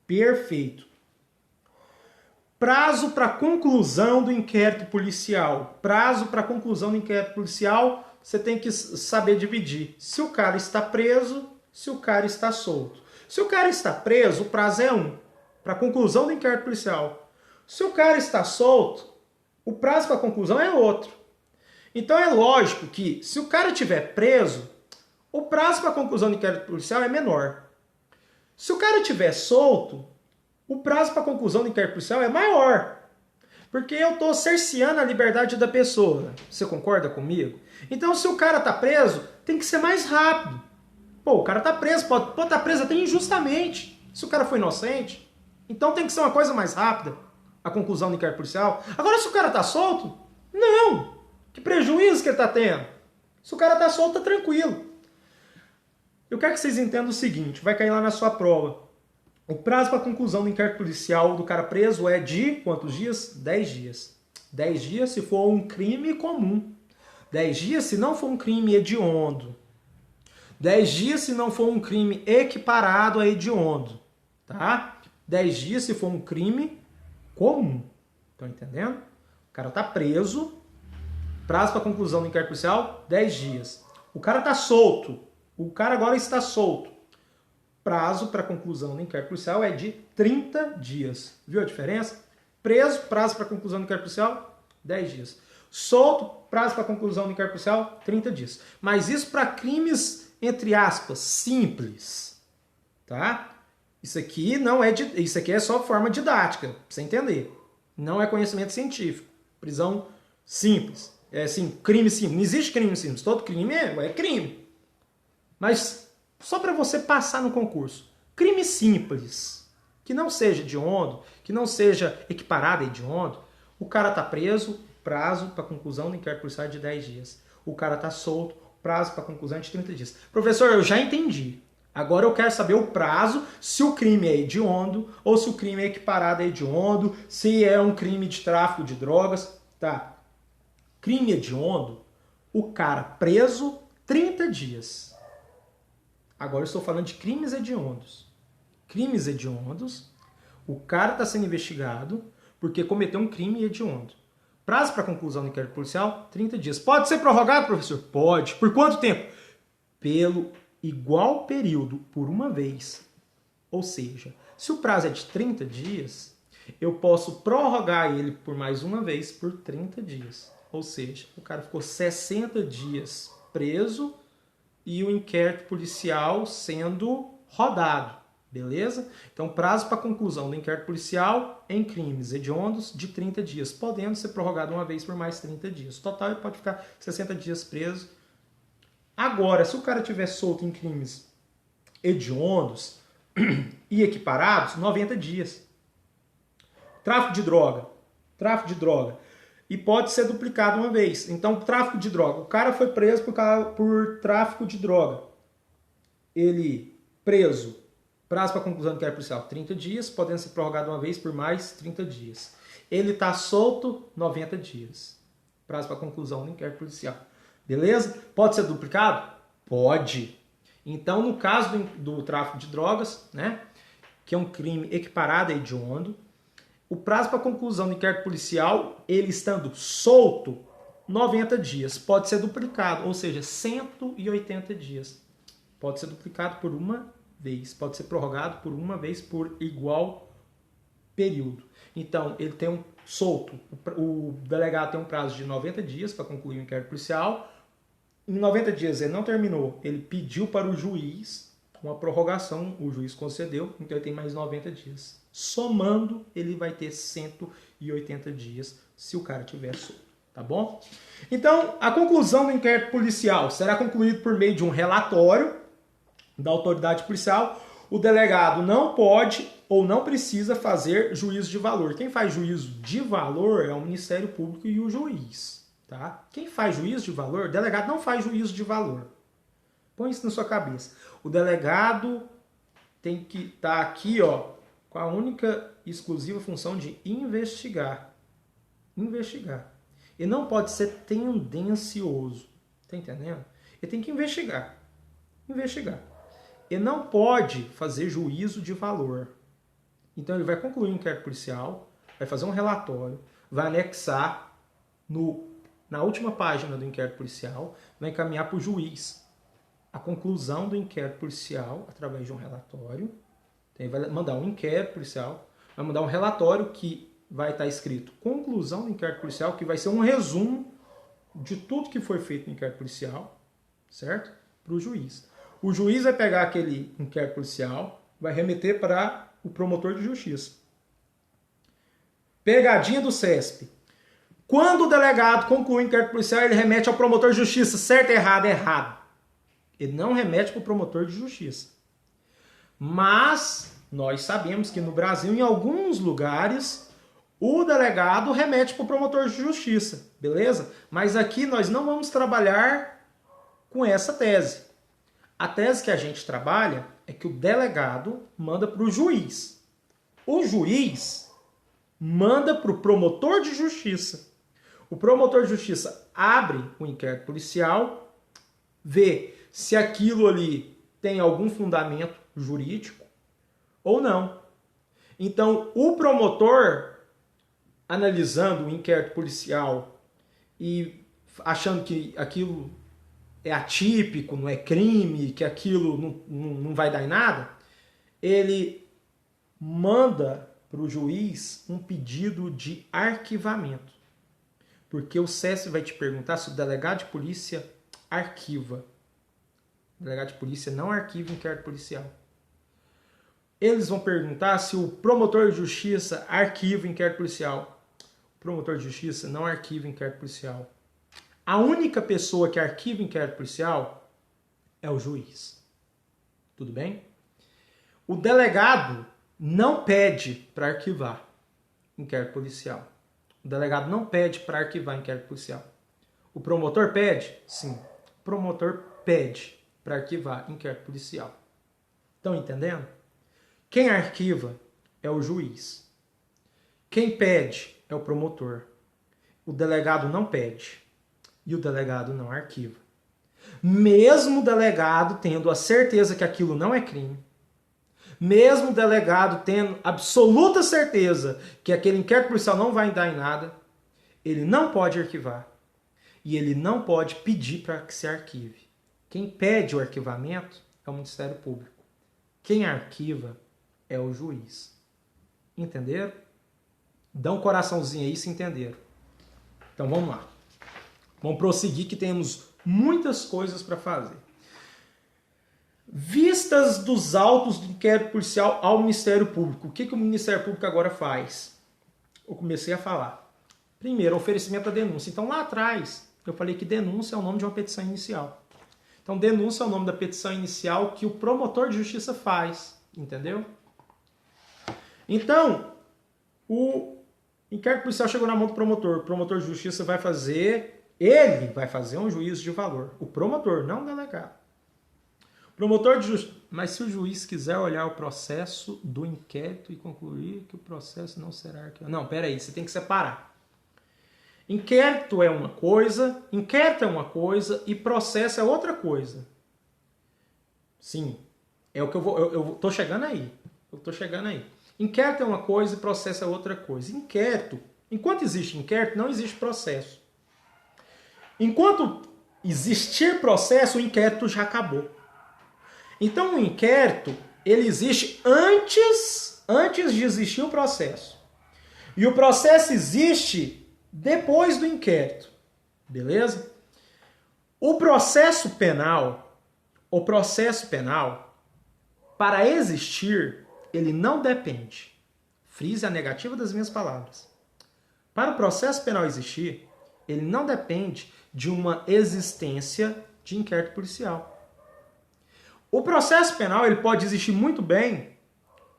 Perfeito. Prazo para conclusão do inquérito policial. Prazo para conclusão do inquérito policial, você tem que saber dividir. Se o cara está preso, se o cara está solto. Se o cara está preso, o prazo é 1, para conclusão do inquérito policial. Se o cara está solto, o prazo para conclusão é outro. Então é lógico que, se o cara estiver preso, o prazo para conclusão do inquérito policial é menor. Se o cara estiver solto, o prazo para conclusão do inquérito policial é maior. Porque eu estou cerceando a liberdade da pessoa. Você concorda comigo? Então, se o cara está preso, tem que ser mais rápido. Pô, o cara está preso, pode estar preso até injustamente. Se o cara foi inocente, então tem que ser uma coisa mais rápida, a conclusão do inquérito policial. Agora, se o cara está solto, não. Que prejuízo que ele está tendo? Se o cara está solto, tá tranquilo. Eu quero que vocês entendam o seguinte, vai cair lá na sua prova. O prazo para conclusão do inquérito policial do cara preso é de quantos dias? 10 dias. 10 dias se for um crime comum. 10 dias se não for um crime hediondo. 10 dias se não for um crime equiparado a hediondo. Tá? 10 dias se for um crime comum. Estão entendendo? O cara está preso. Prazo para conclusão do inquérito policial, 10 dias. O cara está solto. O cara agora está solto. Prazo para conclusão do inquérito policial é de 30 dias. Viu a diferença? Preso, prazo para conclusão do inquérito policial, 10 dias. Solto, prazo para conclusão do inquérito policial, 30 dias. Mas isso para crimes, entre aspas, simples. Tá? Isso aqui isso aqui é só forma didática, pra você entender. Não é conhecimento científico. Prisão simples. É assim, crime simples. Não existe crime simples. Todo crime é crime. Mas só para você passar no concurso. Crime simples, que não seja hediondo, que não seja equiparado a hediondo, o cara está preso, prazo para conclusão do inquérito policial é de 10 dias. O cara está solto, prazo para conclusão é de 30 dias. Professor, eu já entendi. Agora eu quero saber o prazo, se o crime é hediondo ou se o crime é equiparado a hediondo, se é um crime de tráfico de drogas. Tá. Crime hediondo, o cara preso 30 dias. Agora eu estou falando de crimes hediondos. Crimes hediondos, o cara está sendo investigado porque cometeu um crime hediondo. Prazo para conclusão do inquérito policial, 30 dias. Pode ser prorrogado, professor? Pode. Por quanto tempo? Pelo igual período, por uma vez. Ou seja, se o prazo é de 30 dias, eu posso prorrogar ele por mais uma vez por 30 dias. Ou seja, o cara ficou 60 dias preso e o inquérito policial sendo rodado. Beleza? Então, prazo para conclusão do inquérito policial em crimes hediondos de 30 dias, podendo ser prorrogado uma vez por mais 30 dias. Total, ele pode ficar 60 dias preso. Agora, se o cara estiver solto em crimes hediondos e equiparados, 90 dias. Tráfico de droga. Tráfico de droga. E pode ser duplicado uma vez. Então, tráfico de droga. O cara foi preso por tráfico de droga. Ele preso. Prazo para conclusão do inquérito policial, 30 dias, podendo ser prorrogado uma vez por mais 30 dias. Ele está solto, 90 dias. Prazo para conclusão do inquérito policial. Beleza? Pode ser duplicado? Pode. Então, no caso do tráfico de drogas, né, que é um crime equiparado a hediondo, o prazo para conclusão do inquérito policial, ele estando solto, 90 dias. Pode ser duplicado, ou seja, 180 dias. Pode ser duplicado por uma vez. Pode ser prorrogado por uma vez por igual período. Então, ele tem um solto. O delegado tem um prazo de 90 dias para concluir o inquérito policial. Em 90 dias ele não terminou. Ele pediu para o juiz uma prorrogação. O juiz concedeu, então ele tem mais 90 dias. Somando, ele vai ter 180 dias se o cara tiver solto. Tá bom? Então, a conclusão do inquérito policial será concluída por meio de um relatório da autoridade policial. O delegado não pode ou não precisa fazer juízo de valor. Quem faz juízo de valor é o Ministério Público e o juiz. Tá? Quem faz juízo de valor, o delegado não faz juízo de valor. Põe isso na sua cabeça. O delegado tem que estar aqui, ó, com a única e exclusiva função de investigar. Investigar. Ele não pode ser tendencioso. Tá entendendo? Ele tem que investigar. Investigar. Ele não pode fazer juízo de valor. Então ele vai concluir o inquérito policial, vai fazer um relatório, vai anexar na última página do inquérito policial, vai encaminhar para o juiz a conclusão do inquérito policial através de um relatório. Então, ele vai mandar um inquérito policial, vai mandar um relatório que vai estar escrito conclusão do inquérito policial, que vai ser um resumo de tudo que foi feito no inquérito policial, certo? Para o juiz. O juiz vai pegar aquele inquérito policial, vai remeter para o promotor de justiça. Pegadinha do CESP. Quando o delegado conclui o inquérito policial, ele remete ao promotor de justiça. Certo ou errado? Errado. Ele não remete para o promotor de justiça. Mas nós sabemos que no Brasil, em alguns lugares, o delegado remete para o promotor de justiça. Beleza? Mas aqui nós não vamos trabalhar com essa tese. A tese que a gente trabalha é que o delegado manda para o juiz. O juiz manda para o promotor de justiça. O promotor de justiça abre o inquérito policial, vê se aquilo ali tem algum fundamento jurídico ou não. Então, o promotor, analisando o inquérito policial e achando que aquilo é atípico, não é crime, que aquilo não vai dar em nada, ele manda para o juiz um pedido de arquivamento. Porque o CESP vai te perguntar se o delegado de polícia arquiva. O delegado de polícia não arquiva o inquérito policial. Eles vão perguntar se o promotor de justiça arquiva o inquérito policial. O promotor de justiça não arquiva o inquérito policial. A única pessoa que arquiva o inquérito policial é o juiz. Tudo bem? O delegado não pede para arquivar inquérito policial. O delegado não pede para arquivar inquérito policial. O promotor pede? Sim. O promotor pede para arquivar inquérito policial. Estão entendendo? Quem arquiva é o juiz. Quem pede é o promotor. O delegado não pede. E o delegado não arquiva. Mesmo o delegado tendo a certeza que aquilo não é crime, mesmo o delegado tendo absoluta certeza que aquele inquérito policial não vai dar em nada, ele não pode arquivar. E ele não pode pedir para que se arquive. Quem pede o arquivamento é o Ministério Público. Quem arquiva é o juiz. Entenderam? Dá um coraçãozinho aí se entenderam. Então vamos lá. Vamos prosseguir que temos muitas coisas para fazer. Vistas dos autos do inquérito policial ao Ministério Público. O que o Ministério Público agora faz? Eu comecei a falar. Primeiro, oferecimento da denúncia. Então lá atrás, eu falei que denúncia é o nome de uma petição inicial. Então denúncia é o nome da petição inicial que o promotor de justiça faz. Entendeu? Então, o inquérito policial chegou na mão do promotor. O promotor de justiça vai fazer... Ele vai fazer um juízo de valor. O promotor, não o delegado. Promotor de justiça. Mas se o juiz quiser olhar o processo do inquérito e concluir que o processo não será arquivado. Não, peraí, você tem que separar. Inquérito é uma coisa e processo é outra coisa. Sim, é o que eu tô chegando aí. Inquérito é uma coisa e processo é outra coisa. Inquérito, enquanto existe inquérito, não existe processo. Enquanto existir processo, o inquérito já acabou. Então o inquérito, ele existe antes de existir o processo. E o processo existe depois do inquérito. Beleza? O processo penal, para existir, ele não depende. Frise a negativa das minhas palavras. Para o processo penal existir, ele não depende de uma existência de inquérito policial. O processo penal ele pode existir muito bem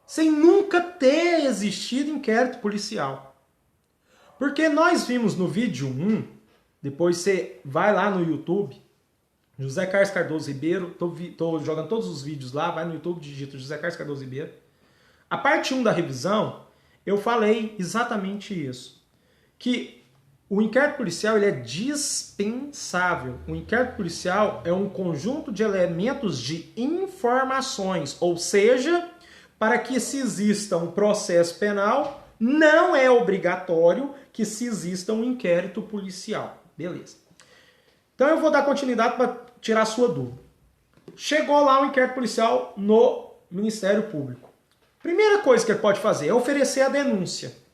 sem nunca ter existido inquérito policial. Porque nós vimos no vídeo 1, depois você vai lá no YouTube, José Carlos Cardoso Ribeiro, tô jogando todos os vídeos lá, vai no YouTube, digita José Carlos Cardoso Ribeiro. A parte 1 da revisão, eu falei exatamente isso. Que o inquérito policial ele é dispensável. O inquérito policial é um conjunto de elementos de informações, ou seja, para que se exista um processo penal, não é obrigatório que se exista um inquérito policial. Beleza. Então eu vou dar continuidade para tirar a sua dúvida. Chegou lá um inquérito policial no Ministério Público. Primeira coisa que ele pode fazer é oferecer a denúncia.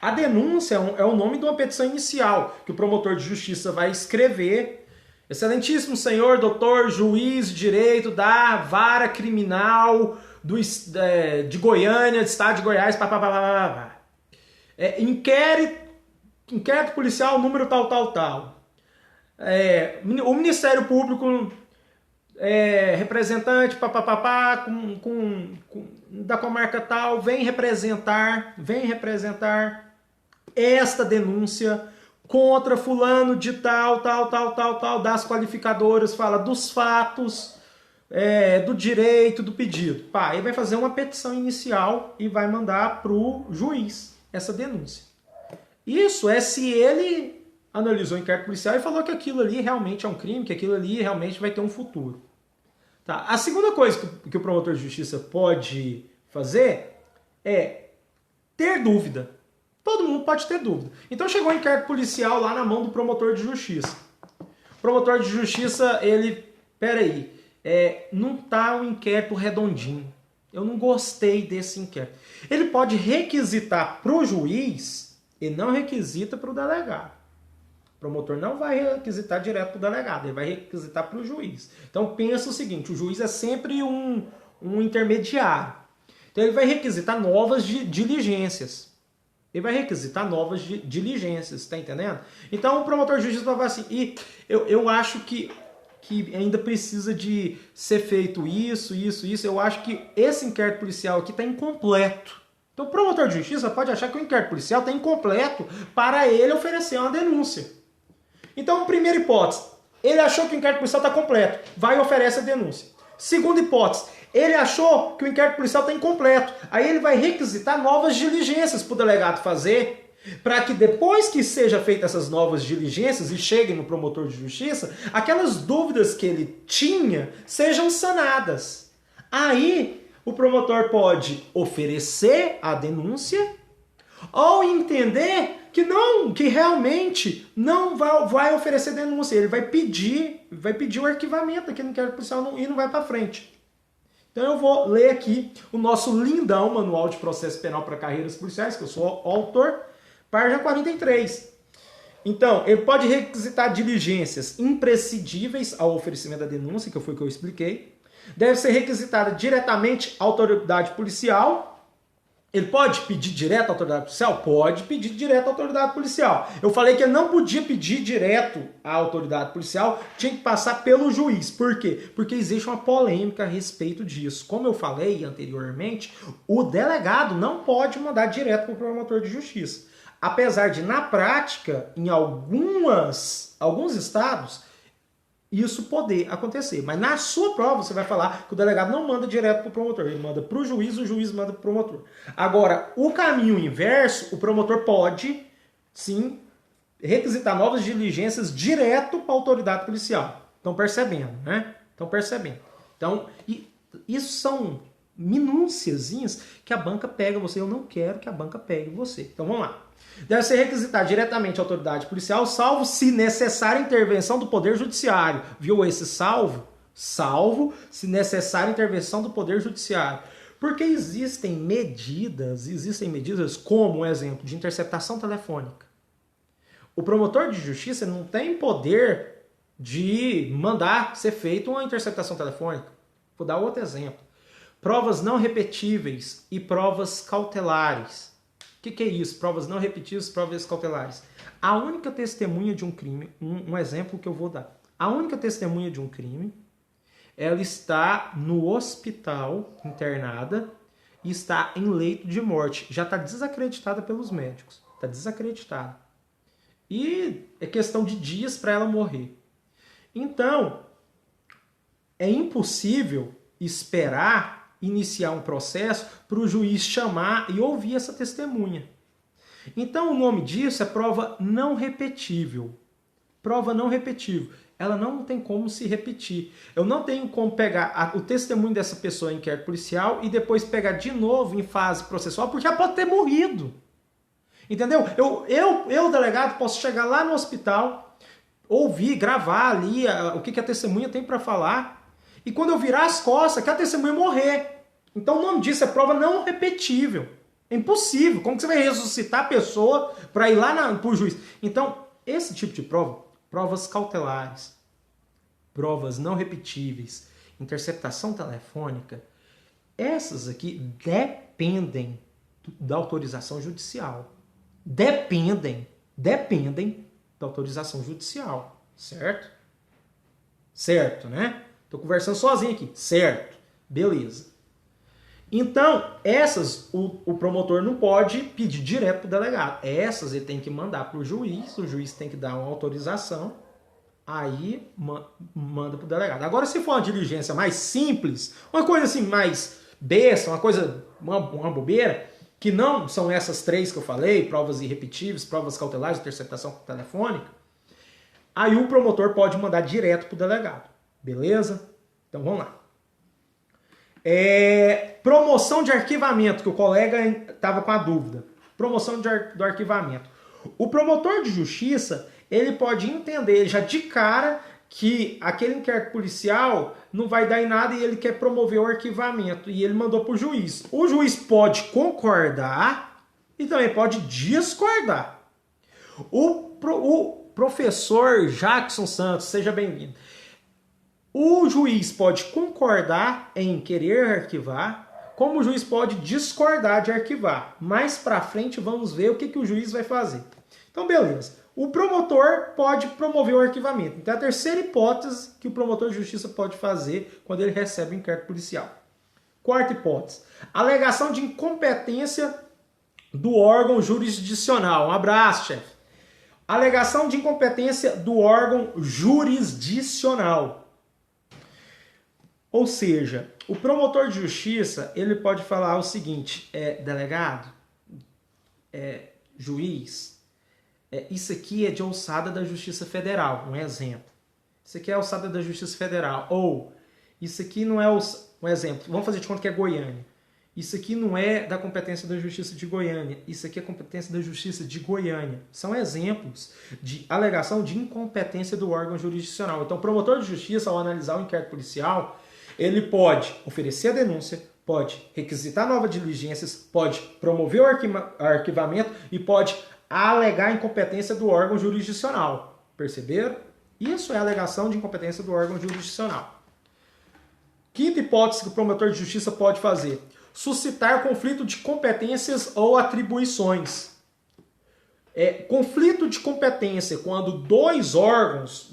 A denúncia é o nome de uma petição inicial que o promotor de justiça vai escrever. Excelentíssimo senhor, doutor, juiz de direito da vara criminal de Goiânia, do estado de Goiás, inquérito policial número tal. O Ministério Público, representante da comarca tal, vem representar esta denúncia contra fulano de tal, das qualificadoras, fala dos fatos, do direito, do pedido. Ele vai fazer uma petição inicial e vai mandar para o juiz essa denúncia. Isso é se ele analisou o inquérito policial e falou que aquilo ali realmente é um crime, que aquilo ali realmente vai ter um futuro. Tá? A segunda coisa que o promotor de justiça pode fazer é ter dúvida. Todo mundo pode ter dúvida. Então chegou o inquérito policial lá na mão do promotor de justiça. O promotor de justiça, não tá um inquérito redondinho. Eu não gostei desse inquérito. Ele pode requisitar para o juiz e não requisita para o delegado. O promotor não vai requisitar direto para o delegado, ele vai requisitar para o juiz. Então pensa o seguinte, o juiz é sempre um intermediário. Então ele vai requisitar novas diligências. Tá entendendo? Então o promotor de justiça vai falar assim, eu acho que ainda precisa de ser feito isso, eu acho que esse inquérito policial aqui está incompleto. Então o promotor de justiça pode achar que o inquérito policial está incompleto para ele oferecer uma denúncia. Então, primeira hipótese, ele achou que o inquérito policial está completo, vai e oferece a denúncia. Segunda hipótese, ele achou que o inquérito policial está incompleto, aí ele vai requisitar novas diligências para o delegado fazer, para que depois que seja feitas essas novas diligências e cheguem no promotor de justiça, aquelas dúvidas que ele tinha sejam sanadas. Aí o promotor pode oferecer a denúncia ou entender que não, que realmente não vai oferecer denúncia, ele vai pedir o arquivamento daquele inquérito policial e não vai para frente. Então eu vou ler aqui o nosso lindão Manual de Processo Penal para Carreiras Policiais, que eu sou o autor, página 43. Então, ele pode requisitar diligências imprescindíveis ao oferecimento da denúncia, que foi o que eu expliquei. Deve ser requisitada diretamente à autoridade policial. Ele pode pedir direto à autoridade policial? Pode pedir direto à autoridade policial. Eu falei que ele não podia pedir direto à autoridade policial, tinha que passar pelo juiz. Por quê? Porque existe uma polêmica a respeito disso. Como eu falei anteriormente, o delegado não pode mandar direto para o promotor de justiça. Apesar de, na prática, em alguns estados, isso poder acontecer. Mas na sua prova você vai falar que o delegado não manda direto para o promotor, ele manda para o juiz manda para o promotor. Agora, o caminho inverso, o promotor pode, sim, requisitar novas diligências direto para a autoridade policial. Estão percebendo, né? Estão percebendo. Então, isso são minúciazinhas que a banca pega você. Eu não quero que a banca pegue você. Então, vamos lá. Deve ser requisitar diretamente à autoridade policial, salvo se necessária intervenção do Poder Judiciário. Viu esse salvo? Salvo se necessária intervenção do Poder Judiciário. Porque existem medidas como, um exemplo, de interceptação telefônica. O promotor de justiça não tem poder de mandar ser feita uma interceptação telefônica. Vou dar outro exemplo. Provas não repetíveis e provas cautelares. O que é isso? Provas não repetíveis, provas cautelares. A única testemunha de um crime, um exemplo que eu vou dar. A única testemunha de um crime, ela está no hospital internada e está em leito de morte. Já está desacreditada pelos médicos. Está desacreditada. E é questão de dias para ela morrer. Então, é impossível esperar iniciar um processo para o juiz chamar e ouvir essa testemunha. Então o nome disso é prova não repetível. Prova não repetível. Ela não tem como se repetir. Eu não tenho como pegar o testemunho dessa pessoa em inquérito policial e depois pegar de novo em fase processual, porque ela pode ter morrido. Entendeu? Eu delegado, posso chegar lá no hospital, ouvir, gravar ali o que a testemunha tem para falar, e quando eu virar as costas, que a testemunha morrer. Então o nome disso é prova não repetível. É impossível. Como que você vai ressuscitar a pessoa para ir lá para o juiz? Então, esse tipo de prova, provas cautelares, provas não repetíveis, interceptação telefônica, essas aqui dependem da autorização judicial. Dependem da autorização judicial. Certo? Certo, né? Tô conversando sozinho aqui. Certo. Beleza. Então, essas o promotor não pode pedir direto para o delegado. Essas ele tem que mandar para o juiz tem que dar uma autorização, aí manda para o delegado. Agora, se for uma diligência mais simples, uma coisa assim mais besta, uma bobeira, que não são essas três que eu falei, provas irrepetíveis, provas cautelares, interceptação telefônica, aí o promotor pode mandar direto para o delegado. Beleza? Então vamos lá. Promoção de arquivamento, que o colega estava com a dúvida. Promoção do arquivamento. O promotor de justiça, ele pode entender já de cara que aquele inquérito policial não vai dar em nada e ele quer promover o arquivamento. E ele mandou para o juiz. O juiz pode concordar e também pode discordar. O professor Jackson Santos, seja bem-vindo. O juiz pode concordar em querer arquivar, como o juiz pode discordar de arquivar. Mais para frente vamos ver o que o juiz vai fazer. Então, beleza. O promotor pode promover o arquivamento. Então, é a terceira hipótese que o promotor de justiça pode fazer quando ele recebe o inquérito policial. Quarta hipótese. Alegação de incompetência do órgão jurisdicional. Um abraço, chefe. Alegação de incompetência do órgão jurisdicional. Ou seja, o promotor de justiça, ele pode falar o seguinte, delegado, juiz, isso aqui é de alçada da Justiça Federal, um exemplo. Isso aqui é alçada da Justiça Federal. Ou, isso aqui não é um exemplo. Vamos fazer de conta que é Goiânia. Isso aqui não é da competência da Justiça de Goiânia. Isso aqui é competência da Justiça de Goiânia. São exemplos de alegação de incompetência do órgão jurisdicional. Então, o promotor de justiça, ao analisar o inquérito policial, ele pode oferecer a denúncia, pode requisitar novas diligências, pode promover o arquivamento e pode alegar a incompetência do órgão jurisdicional. Perceberam? Isso é alegação de incompetência do órgão jurisdicional. Quinta hipótese que o promotor de justiça pode fazer: suscitar conflito de competências ou atribuições. Conflito de competência quando dois órgãos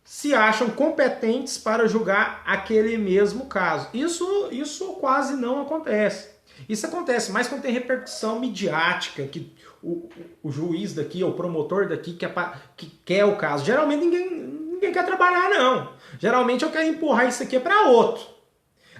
se acham competentes para julgar aquele mesmo caso. Isso quase não acontece. Isso acontece mais quando tem repercussão midiática, que o juiz daqui, ou o promotor daqui que quer o caso. Geralmente ninguém quer trabalhar, não. Geralmente eu quero empurrar isso aqui para outro.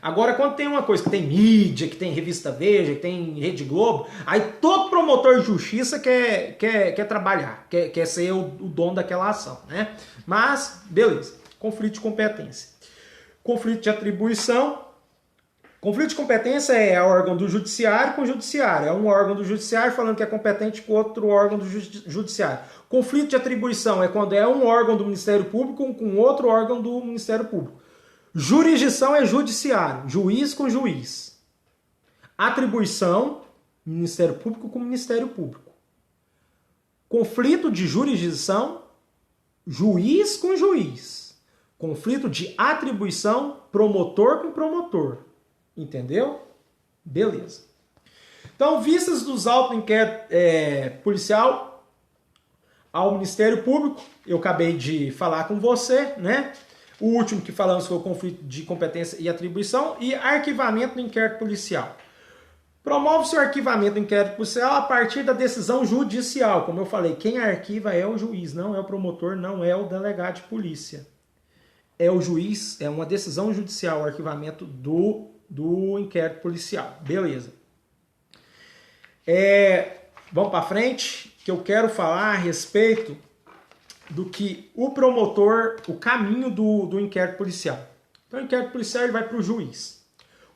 Agora, quando tem uma coisa que tem mídia, que tem Revista Veja, que tem Rede Globo, aí todo promotor de justiça quer trabalhar, quer ser o dono daquela ação, né? Mas, beleza. Conflito de competência. Conflito de atribuição. Conflito de competência é órgão do judiciário com o judiciário. É um órgão do judiciário falando que é competente com outro órgão do judiciário. Conflito de atribuição é quando é um órgão do Ministério Público com outro órgão do Ministério Público. Jurisdição é judiciário, juiz com juiz. Atribuição, Ministério Público com Ministério Público. Conflito de jurisdição, juiz com juiz. Conflito de atribuição, promotor com promotor. Entendeu? Beleza. Então, vistas dos autos do inquérito policial ao Ministério Público, eu acabei de falar com você, né? O último que falamos foi o conflito de competência e atribuição e arquivamento do inquérito policial. Promove-se o arquivamento do inquérito policial a partir da decisão judicial. Como eu falei, quem arquiva é o juiz, não é o promotor, não é o delegado de polícia. É o juiz, é uma decisão judicial, o arquivamento do inquérito policial. Beleza. Vamos para frente, que eu quero falar a respeito do que o promotor, o caminho do inquérito policial. Então, o inquérito policial ele vai para o juiz.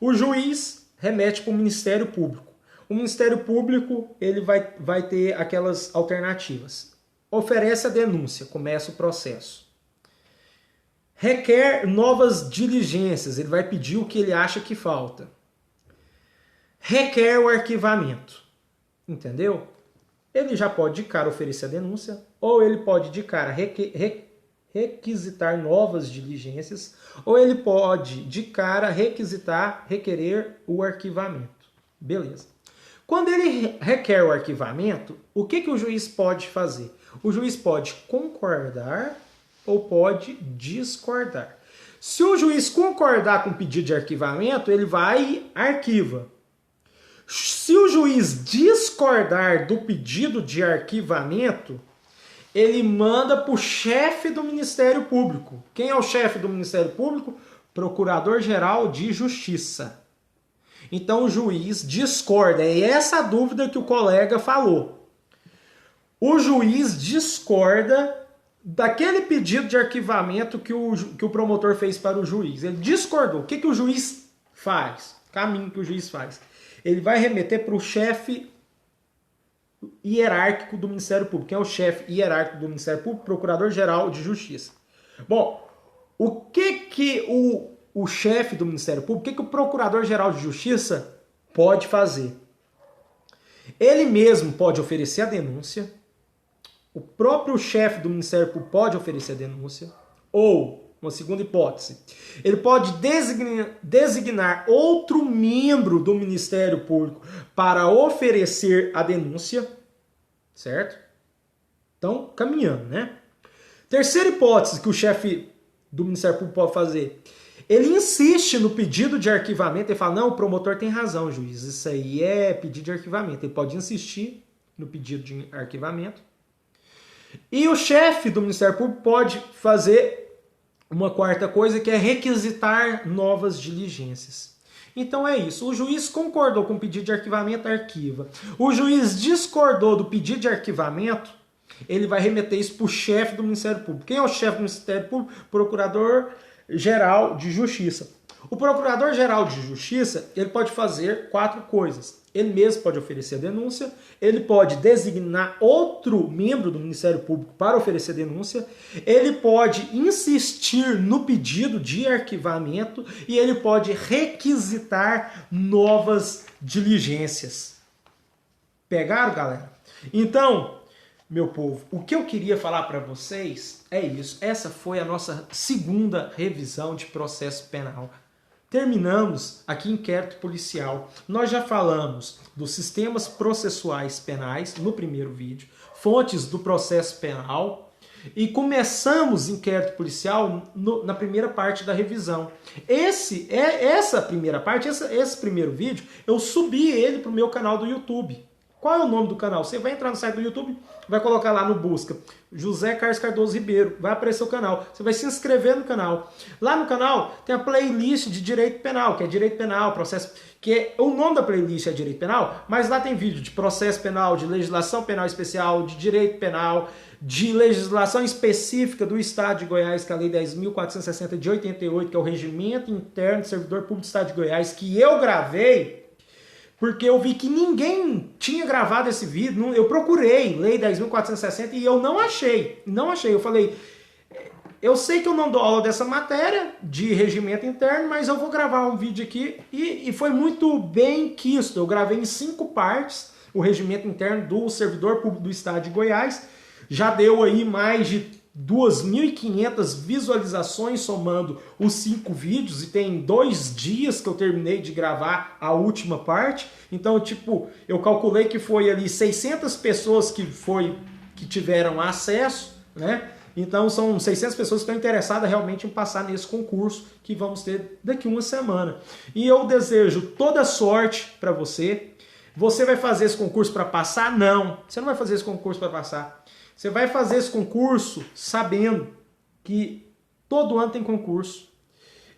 O juiz remete para o Ministério Público. O Ministério Público ele vai ter aquelas alternativas. Oferece a denúncia, começa o processo. Requer novas diligências, ele vai pedir o que ele acha que falta. Requer o arquivamento, entendeu? Ele já pode de cara oferecer a denúncia, ou ele pode de cara requisitar novas diligências, ou ele pode de cara requerer o arquivamento. Beleza. Quando ele requer o arquivamento, o que o juiz pode fazer? O juiz pode concordar ou pode discordar. Se o juiz concordar com o pedido de arquivamento, ele vai e arquiva. Se o juiz discordar do pedido de arquivamento, ele manda para o chefe do Ministério Público. Quem é o chefe do Ministério Público? Procurador-Geral de Justiça. Então o juiz discorda. É essa a dúvida que o colega falou. O juiz discorda daquele pedido de arquivamento que o promotor fez para o juiz. Ele discordou. O que o juiz faz? Caminho que o juiz faz. Ele vai remeter para o chefe hierárquico do Ministério Público. Quem é o chefe hierárquico do Ministério Público? Procurador-Geral de Justiça. Bom, o que o chefe do Ministério Público, o que o Procurador-Geral de Justiça pode fazer? Ele mesmo pode oferecer a denúncia, o próprio chefe do Ministério Público pode oferecer a denúncia, ou, uma segunda hipótese, ele pode designar outro membro do Ministério Público para oferecer a denúncia, certo? Então, caminhando, né? Terceira hipótese que o chefe do Ministério Público pode fazer, ele insiste no pedido de arquivamento, ele fala, não, o promotor tem razão, juiz, isso aí é pedido de arquivamento. Ele pode insistir no pedido de arquivamento. E o chefe do Ministério Público pode fazer uma quarta coisa, que é requisitar novas diligências. Então é isso, o juiz concordou com o pedido de arquivamento, arquiva. O juiz discordou do pedido de arquivamento, ele vai remeter isso para o chefe do Ministério Público. Quem é o chefe do Ministério Público? Procurador-Geral de Justiça. O Procurador-Geral de Justiça, ele pode fazer 4 coisas. Ele mesmo pode oferecer a denúncia, ele pode designar outro membro do Ministério Público para oferecer denúncia, ele pode insistir no pedido de arquivamento e ele pode requisitar novas diligências. Pegaram, galera? Então, meu povo, o que eu queria falar para vocês é isso. Essa foi a nossa segunda revisão de processo penal. Terminamos aqui inquérito policial. Nós já falamos dos sistemas processuais penais no primeiro vídeo, fontes do processo penal e começamos inquérito policial na primeira parte da revisão. Essa primeira parte, esse primeiro vídeo, eu subi ele para o meu canal do YouTube. Qual é o nome do canal? Você vai entrar no site do YouTube, vai colocar lá no busca José Carlos Cardoso Ribeiro, vai aparecer o canal. Você vai se inscrever no canal. Lá no canal tem a playlist de Direito Penal, que é Direito Penal, processo, o nome da playlist é Direito Penal, mas lá tem vídeo de processo penal, de legislação penal especial, de direito penal, de legislação específica do Estado de Goiás, que é a Lei 10.460 de 88, que é o Regimento Interno do Servidor Público do Estado de Goiás, que eu gravei, porque eu vi que ninguém tinha gravado esse vídeo. Eu procurei Lei 10.460 e eu não achei. Não achei. Eu falei, eu sei que eu não dou aula dessa matéria de regimento interno, mas eu vou gravar um vídeo aqui. E foi muito bem quisto. Eu gravei em 5 partes o regimento interno do Servidor Público do Estado de Goiás. Já deu aí mais de 2.500 visualizações somando os 5 vídeos e tem 2 dias que eu terminei de gravar a última parte. Então, tipo, eu calculei que foi ali 600 pessoas que tiveram acesso, né? Então são 600 pessoas que estão interessadas realmente em passar nesse concurso que vamos ter daqui uma semana. E eu desejo toda sorte para você. Você vai fazer esse concurso para passar? Não, você não vai fazer esse concurso para passar. Você vai fazer esse concurso sabendo que todo ano tem concurso.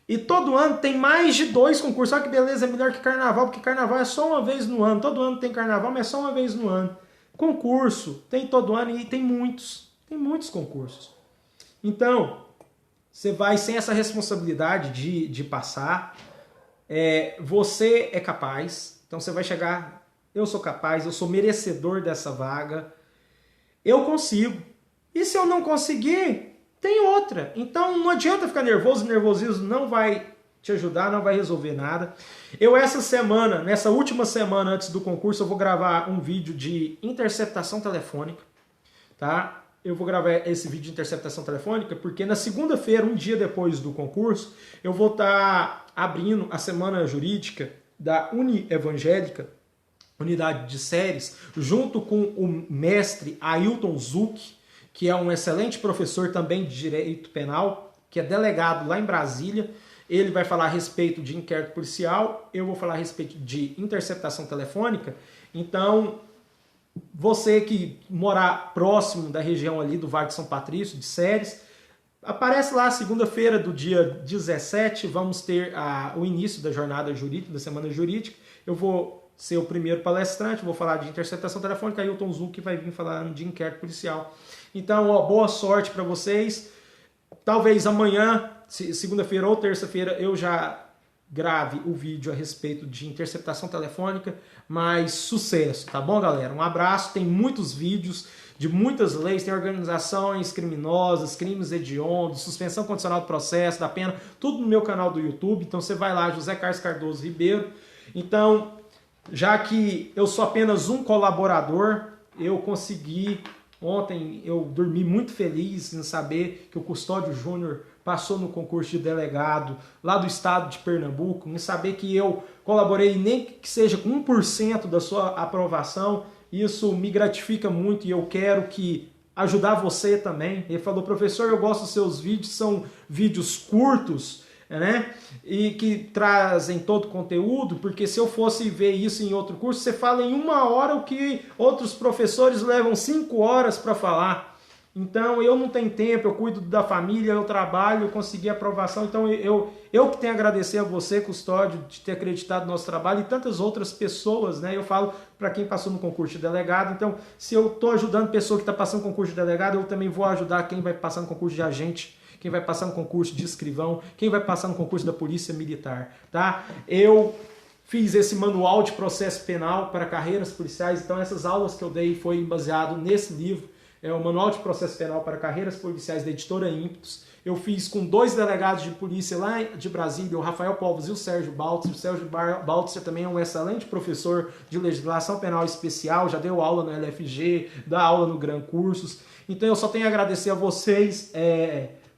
E todo ano tem mais de 2 concursos. Olha que beleza, é melhor que carnaval, porque carnaval é só uma vez no ano. Todo ano tem carnaval, mas é só uma vez no ano. Concurso tem todo ano e tem muitos. Tem muitos concursos. Então, você vai sem essa responsabilidade de passar. Você é capaz. Então você vai chegar, eu sou capaz, eu sou merecedor dessa vaga. Eu consigo. E se eu não conseguir, tem outra. Então não adianta ficar nervoso, nervosismo não vai te ajudar, não vai resolver nada. Eu essa semana, nessa última semana antes do concurso, eu vou gravar um vídeo de interceptação telefônica, tá? Eu vou gravar esse vídeo de interceptação telefônica porque na segunda-feira, um dia depois do concurso, eu vou estar abrindo a semana jurídica da Uni Evangélica, unidade de séries, junto com o mestre Ailton Zuck, que é um excelente professor também de direito penal, que é delegado lá em Brasília. Ele vai falar a respeito de inquérito policial, eu vou falar a respeito de interceptação telefônica. Então, você que morar próximo da região ali do Vale de São Patrício, de Séries, aparece lá segunda-feira do dia 17, vamos ter o início da jornada jurídica, da semana jurídica. Eu vou ser o primeiro palestrante, vou falar de interceptação telefônica, aí o Tom Zuck vai vir falar de inquérito policial. Então, ó, boa sorte para vocês. Talvez amanhã, segunda-feira ou terça-feira, eu já grave o vídeo a respeito de interceptação telefônica, mas sucesso, tá bom, galera? Um abraço, tem muitos vídeos de muitas leis, tem organizações criminosas, crimes hediondos, suspensão condicional do processo, da pena, tudo no meu canal do YouTube. Então você vai lá, José Carlos Cardoso Ribeiro. Então, já que eu sou apenas um colaborador, eu consegui, ontem eu dormi muito feliz em saber que o Custódio Júnior passou no concurso de delegado lá do estado de Pernambuco, em saber que eu colaborei nem que seja com 1% da sua aprovação. Isso me gratifica muito e eu quero ajudar você também. Ele falou, professor, eu gosto dos seus vídeos, são vídeos curtos, né? E que trazem todo o conteúdo, porque se eu fosse ver isso em outro curso, você fala em 1 hora o que outros professores levam 5 horas para falar. Então eu não tenho tempo, eu cuido da família, eu trabalho, eu consegui aprovação. Então eu que tenho a agradecer a você, Custódio, de ter acreditado no nosso trabalho e tantas outras pessoas, né? Eu falo para quem passou no concurso de delegado. Então, se eu estou ajudando pessoa que está passando no concurso de delegado, eu também vou ajudar quem vai passar no concurso de agente, quem vai passar no concurso de escrivão, quem vai passar no concurso da Polícia Militar, tá? Eu fiz esse manual de processo penal para carreiras policiais, então essas aulas que eu dei foi baseado nesse livro, é o Manual de Processo Penal para Carreiras Policiais da editora Ímpetos. Eu fiz com 2 delegados de polícia lá de Brasília, o Rafael Povos e o Sérgio Baltzer. O Sérgio Baltzer também é um excelente professor de legislação penal especial, já deu aula no LFG, dá aula no Gran Cursos. Então eu só tenho a agradecer a vocês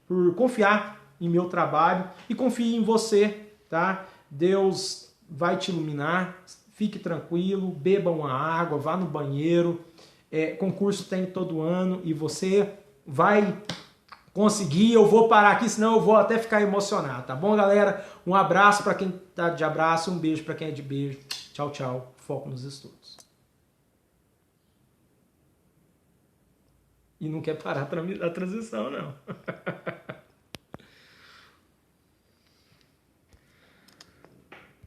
por confiar em meu trabalho e confie em você, tá? Deus vai te iluminar, fique tranquilo, beba uma água, vá no banheiro. Concurso tem todo ano e você vai conseguir. Eu vou parar aqui, senão eu vou até ficar emocionado, tá bom, galera? Um abraço para quem tá de abraço, um beijo para quem é de beijo. Tchau, tchau. Foco nos estudos. E não quer parar a transição, não.